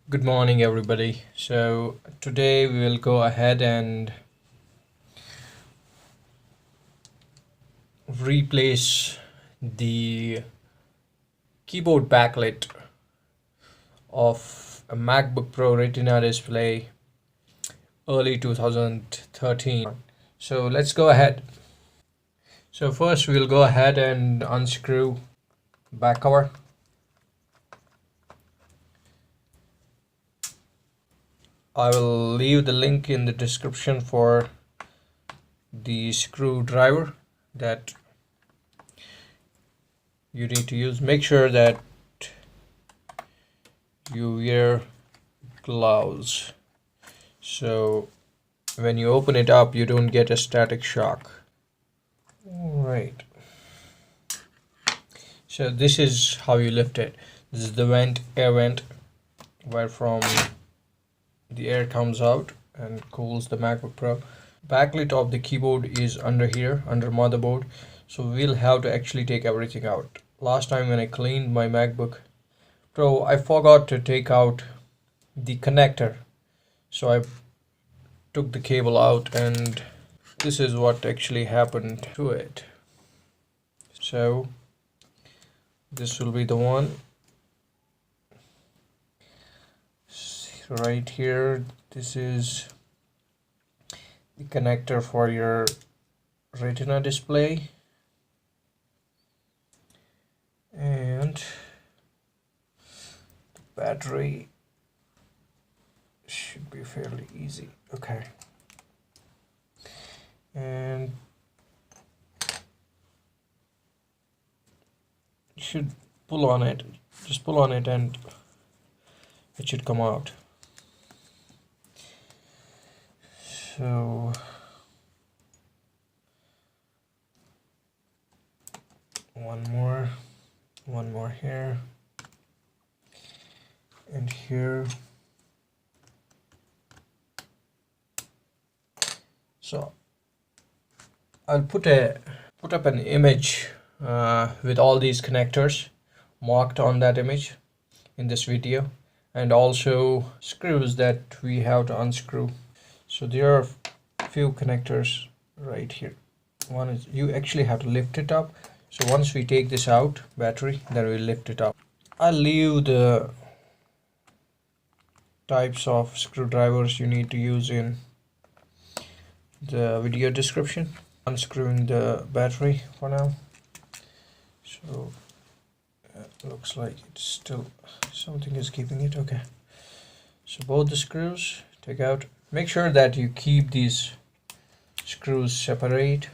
Good morning, everybody. So today we will go ahead and replace the keyboard backlit of a MacBook Pro Retina display early 2013. So let's go ahead. So first we'll go ahead and unscrew back cover. I will leave the link in the description for the screwdriver that you need to use. Make sure that you wear gloves so when you open it up you don't get a static shock. All right, so this is how you lift it. This is the air vent where from the air comes out and cools the MacBook Pro. Backlit of the keyboard is under here, under motherboard, so we'll have to actually take everything out. Last time when I cleaned my MacBook Pro, I forgot to take out the connector, so I took the cable out and this is what actually happened to it. So this will be the one right here. This is the connector for your Retina display, and the battery should be fairly easy. Okay, and you should pull on it, just pull on it and it should come out. So one more here and here. So I'll put up an image with all these connectors marked on that image in this video, and also screws that we have to unscrew. So there are a few connectors right here. One is you actually have to lift it up. So once we take this out, battery, then we'll lift it up. I'll leave the types of screwdrivers you need to use in the video description. Unscrewing the battery for now. So looks like it's still something is keeping it. Okay, so both the screws take out. Make sure that you keep these screws separate.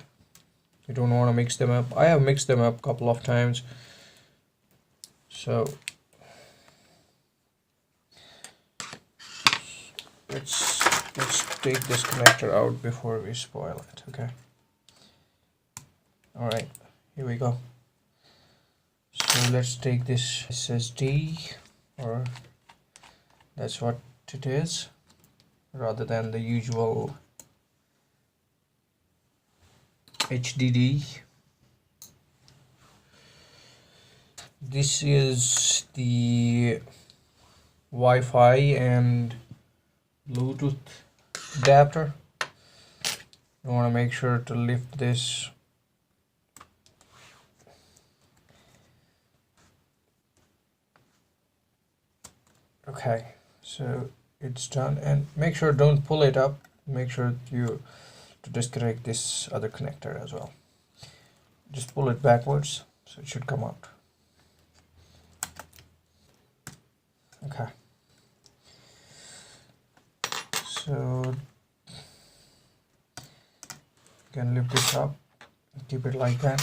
You don't want to mix them up. I have mixed them up a couple of times. So let's take this connector out before we spoil it. Okay, all right, here we go. So let's take this SSD, or that's what it is, rather than the usual HDD. This is the Wi-Fi and Bluetooth adapter. You want to make sure to lift this. Okay, so it's done, and make sure don't pull it up. Make sure to disconnect this other connector as well. Just pull it backwards so it should come out. Okay, so you can lift this up and keep it like that.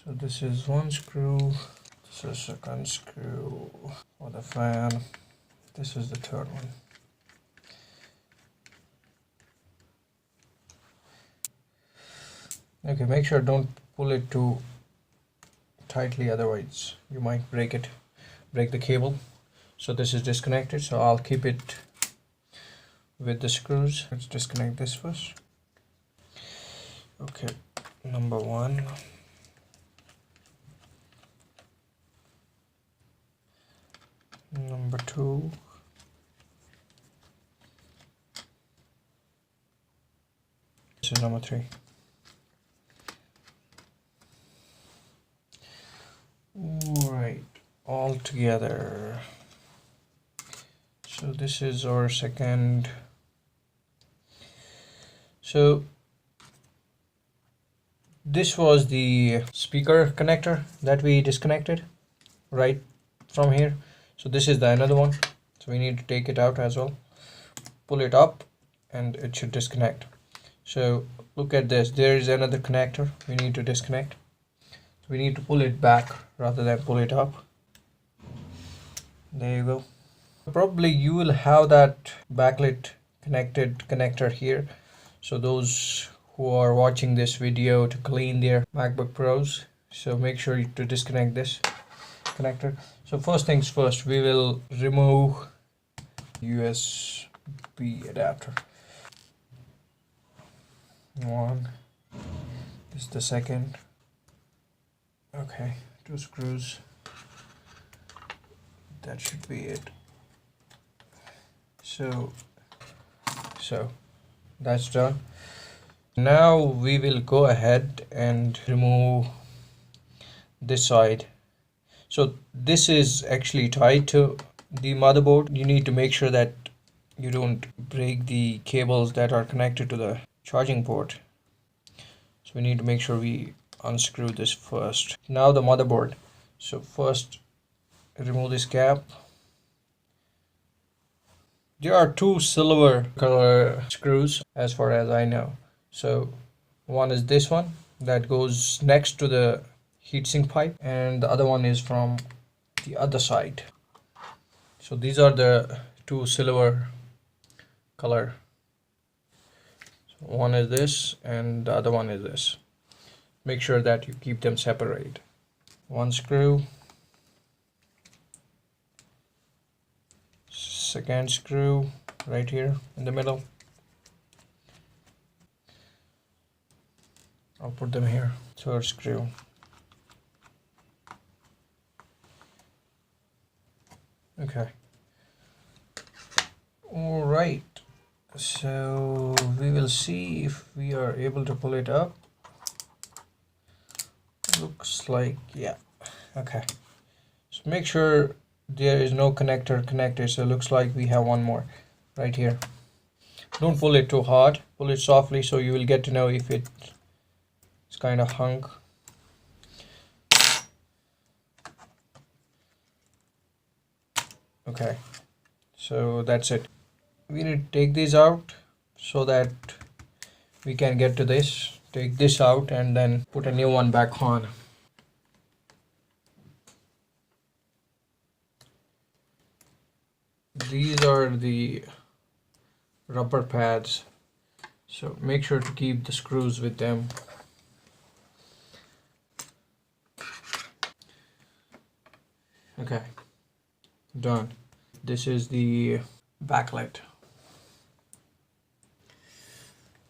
So this is one screw, this is a second screw for the fan, this is the third one. Okay, make sure don't pull it too tightly, otherwise you might break the cable. So this is disconnected, so I'll keep it with the screws. Let's disconnect this first. Okay, number one. Number 2. This is number 3. Alright, all together. So this is our second. So this was the speaker connector that we disconnected right from here. So this is the another one. So we need to take it out as well. Pull it up and it should disconnect. So look at this. There is another connector we need to disconnect. So we need to pull it back rather than pull it up. There you go. Probably you will have that backlit connected connector here. So those who are watching this video to clean their MacBook Pros, so make sure to disconnect this connector. So first things first, we will remove USB adapter. One, this is the second. Okay, 2 screws. That should be it. So that's done. Now we will go ahead and remove this side. So this is actually tied to the motherboard. You need to make sure that you don't break the cables that are connected to the charging port. So we need to make sure we unscrew this first. Now the motherboard. So first remove this cap. There are 2 silver color screws as far as I know. So one is this one that goes next to the heatsink pipe, and the other one is from the other side. So these are the 2 silver color. So one is this and the other one is this. Make sure that you keep them separate. 1 screw. Second screw right here in the middle. I'll put them here. 3rd screw. Okay. All right. So we will see if we are able to pull it up. Looks like, yeah. Okay. So make sure there is no connector connected. So it looks like we have one more right here. Don't pull it too hard. Pull it softly so you will get to know if it's kind of hung. Okay, so that's it. We need to take these out so that we can get to this. Take this out and then put a new one back on. These are the rubber pads, so make sure to keep the screws with them. Okay, done. This is the backlight.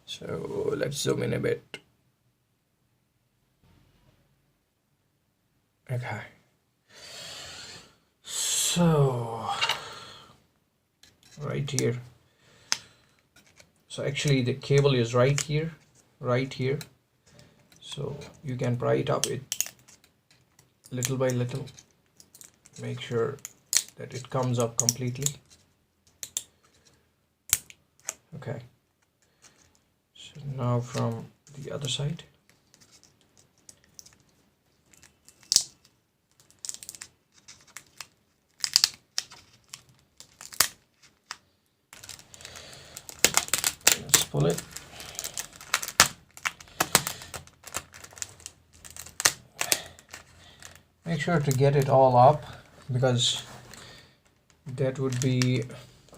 So let's zoom in a bit. Okay, so right here. So actually the cable is right here. So you can pry it up little by little. Make sure that it comes up completely. Okay. So now from the other side. Let's pull it. Make sure to get it all up, because that would be,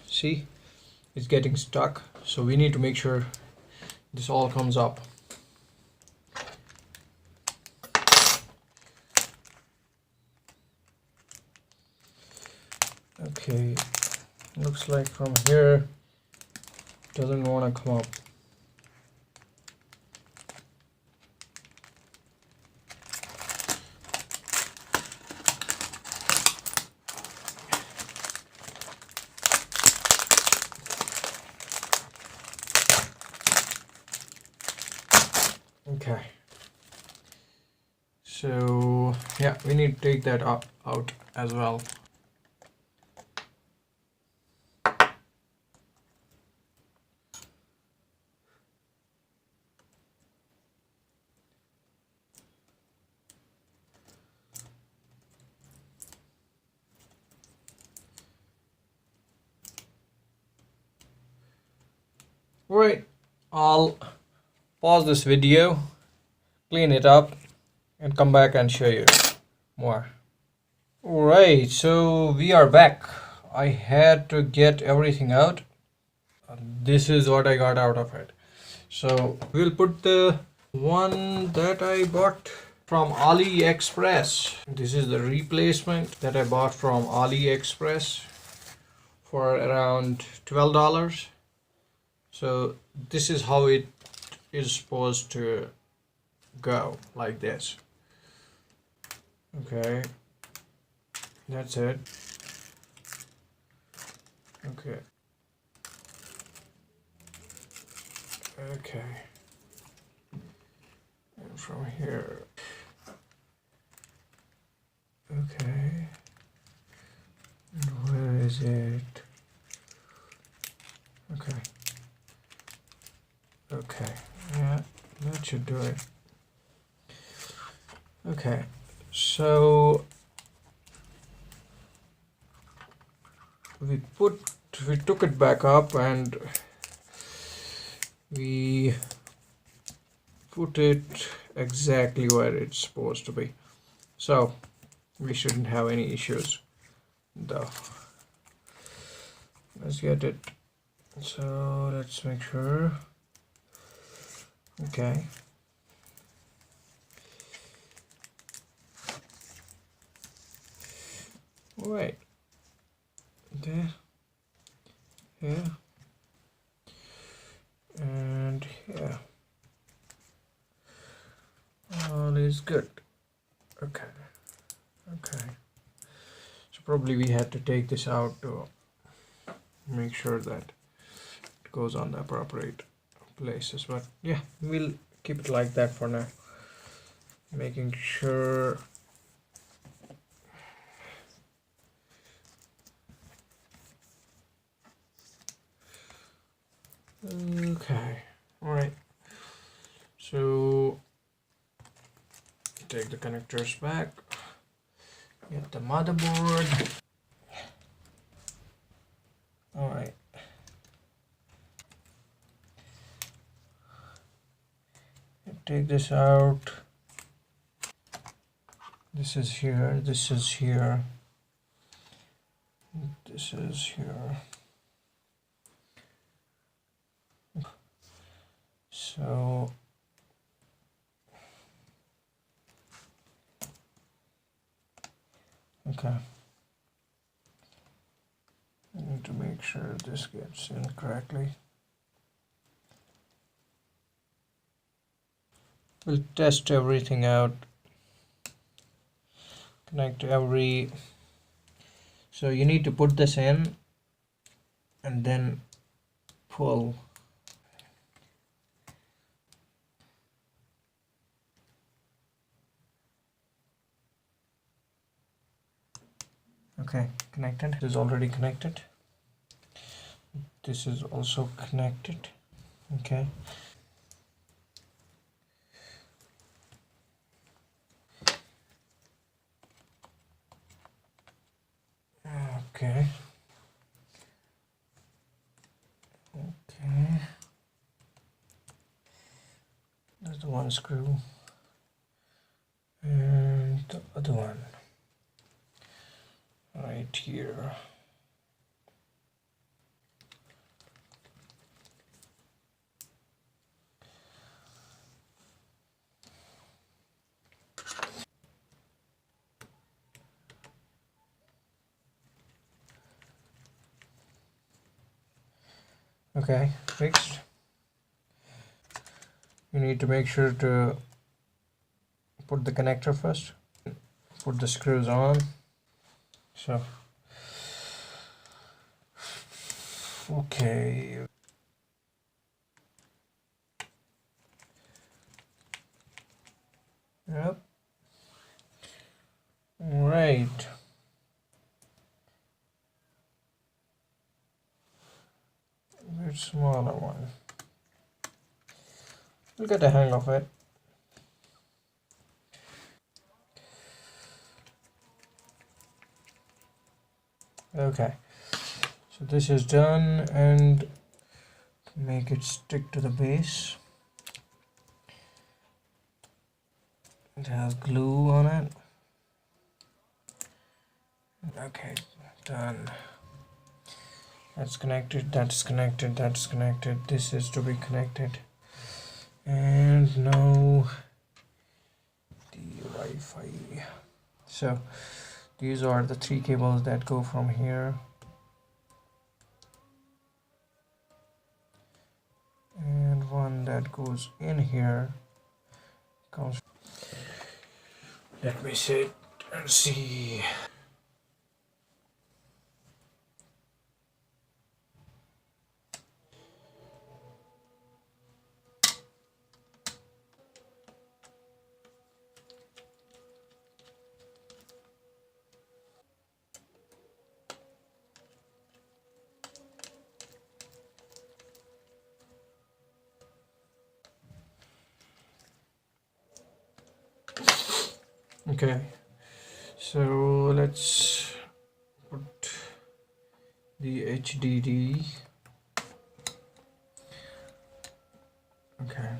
see, it's getting stuck. So we need to make sure this all comes up. Okay, looks like from here doesn't want to come up. So yeah, we need to take that out as well. Right, I'll pause this video, clean it up, and come back and show you more. Alright, so we are back. I had to get everything out. This is what I got out of it. So we'll put the one that I bought from AliExpress. This is the replacement that I bought from AliExpress for around $12. So this is how it is supposed to go, like this. Okay, that's it. Okay. Okay. And from here. Okay. And where is it? Okay. Okay. Yeah, that should do it. Okay. So we took it back up and we put it exactly where it's supposed to be. So we shouldn't have any issues though. Let's get it. So let's make sure. Okay. Right. There. Here. And here. All is good. Okay. Okay. So probably we had to take this out to make sure that it goes on the appropriate places, but yeah, we'll keep it like that for now, making sure. Okay, all right, so take the connectors back, get the motherboard. All right, take this out. This is here, this is here, this is here. So okay, I need to make sure this gets in correctly. We'll test everything out, connect every. So you need to put this in and then pull. Okay, connected. This is already connected. This is also connected. Okay. Okay. Okay. There's the one screw. And the other one. Right here. Okay, fixed. You need to make sure to put the connector first. Put the screws on. So, okay. Yep. right. A bit smaller one. We'll get the hang of it. Okay, so this is done, and make it stick to the base. It has glue on it. Okay, done. That's connected, that's connected, that's connected. This is to be connected. And now the Wi-Fi. So these are the 3 cables that go from here. And one that goes in here. Comes. Let me sit and see. Okay, so let's put the HDD. Okay.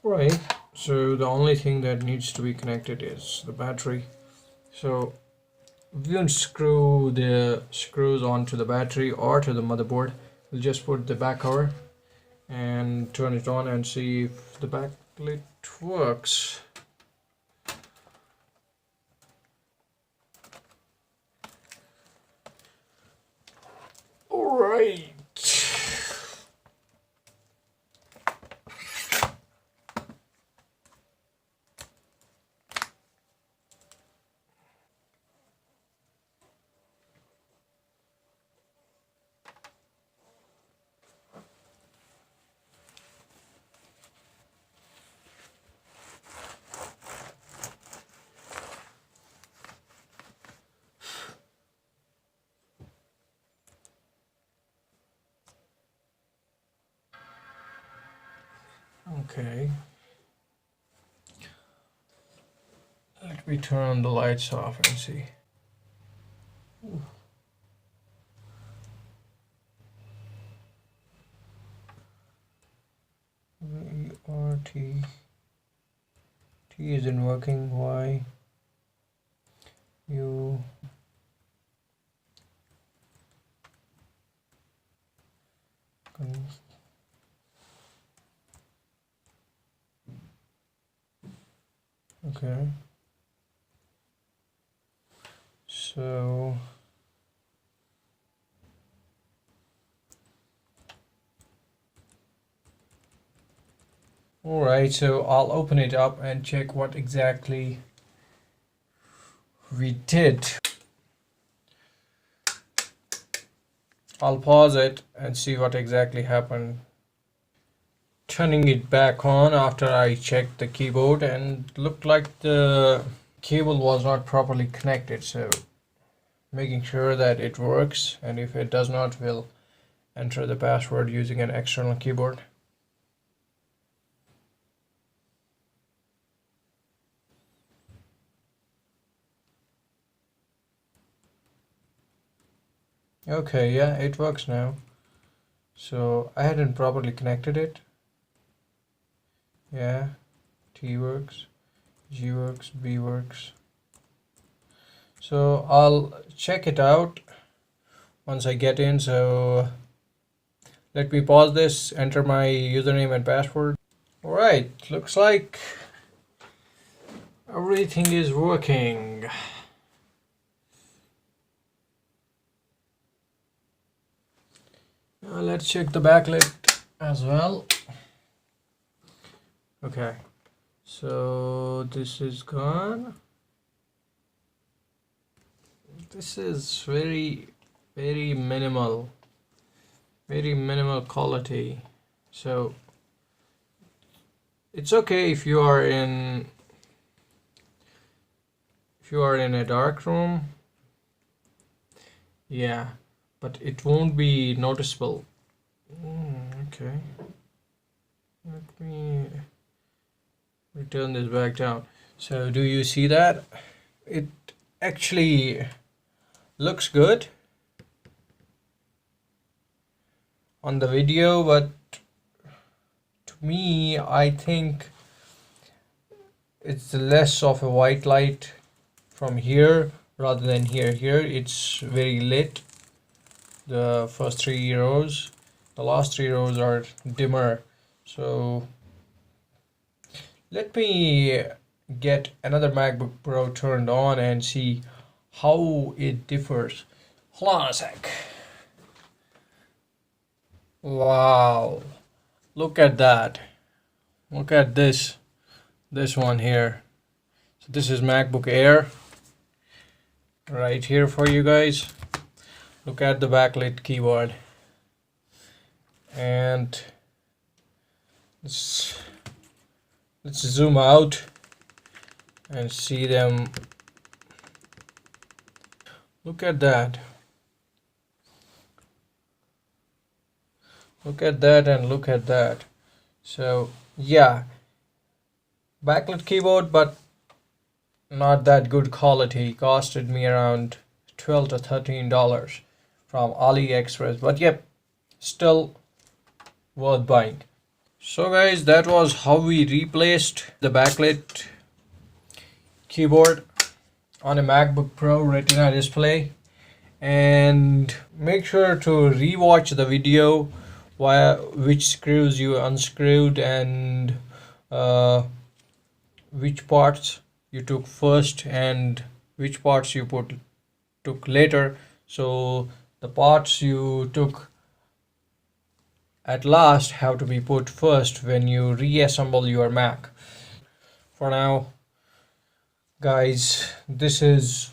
Right, so the only thing that needs to be connected is the battery. So we won't screw the screws onto the battery or to the motherboard. We'll just put the back cover and turn it on and see if the backlit works. All right. Okay. Let me turn the lights off and see. Ooh. VRT. T isn't working. Why? You. Okay. So. Alright, so I'll open it up and check what exactly we did. I'll pause it and see what exactly happened. Turning it back on after I checked the keyboard, and looked like the cable was not properly connected, so making sure that it works, and if it does not, we'll enter the password using an external keyboard. Okay, yeah, it works now. So I hadn't properly connected it. Yeah, T works, G works, B works. So I'll check it out once I get in. So let me pause this, enter my username and password. Alright, looks like everything is working. let's check the backlit as well. Okay, so this is gone. This is very minimal quality, so it's okay if you are in a dark room, yeah, but it won't be noticeable. Okay, let me return this back down. So do you see that? It actually looks good on the video, but to me, I think it's less of a white light from here rather than here. Here it's very lit, the first 3 rows. The last 3 rows are dimmer. So let me get another MacBook Pro turned on and see how it differs. Hold on a sec. Wow, look at that. Look at this one here. So this is MacBook Air right here for you guys. Look at the backlit keyboard, and let's zoom out and see them. Look at that. Look at that and look at that. So yeah, backlit keyboard, but not that good quality. Costed me around $12 to $13 from AliExpress, but yep, still worth buying. So guys, that was how we replaced the backlit keyboard on a MacBook Pro Retina display. And make sure to rewatch the video which screws you unscrewed and which parts you took first and which parts you took later. So the parts you took at last have to be put first when you reassemble your Mac. For now, guys, this is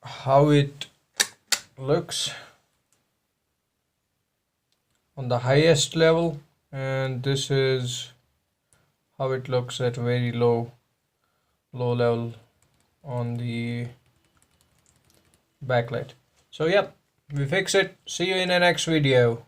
how it looks on the highest level, and this is how it looks at very low level on the backlight. So yep, we fix it. See you in the next video.